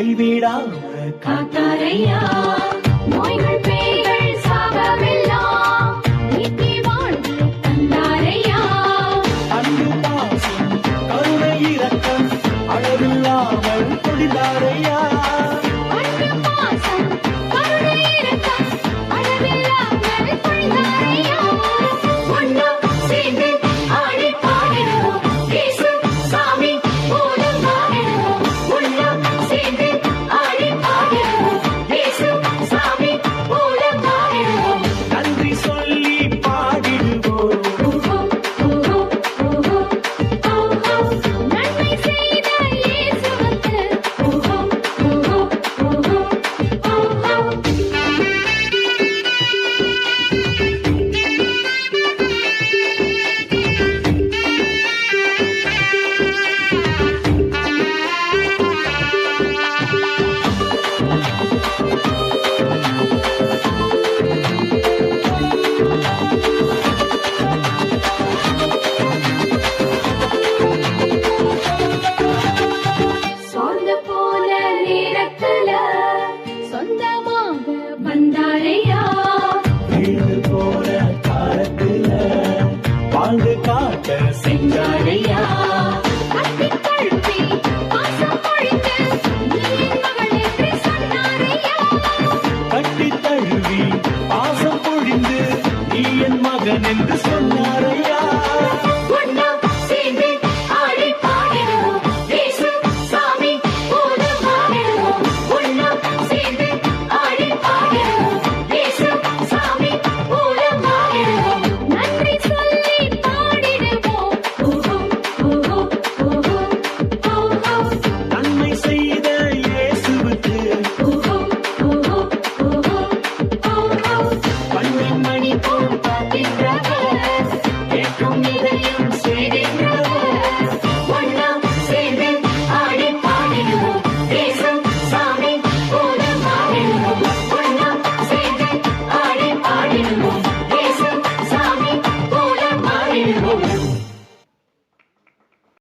கைவிடாம காத்தாரையா நோய்கள் பேய்கள் சாபமெல்லாம் நீக்கி வாழ்வு தந்தாரையா அன்பு பாசம் கருணை இரக்கம் அளவில்லாமல் பொழிந்தாரையா அன்பு பாசம் கருணை இரக்கம் அளவில்லாமல் பொழிந்தாரையா ஒன்னா சேர்ந்து ஆடி பாடிடுவோம் இயேசு சாமி போலும் பாடிடுவோம் ஒன்னா சேர்ந்து ஆடி பாடிடுவோம் இயேசு சாமி போலும் பாடிடுவோம் நன்றி சொல்லி பாடிடுவோம் ஓஹோ ஓஹோ ஓஹோ ஓஹோ நன்மை செய்த இயேசுவுக்கு ஓஹோ ஓஹோ ஓஹோ ஓஹோ சோர்ந்து போன நேரத்துல சொந்தமாக வந்தாரையா வீடு போன காலத்துல வாழ்ந்து காட்ட செஞ்சாரையா கட்டி தழுவி பாசம் பொழிந்து நீ என் மகள் என்று சொன்னாரையா கட்டி தழுவி பாசம் பொழிந்து நீ என் மகன் என்று சொன்ன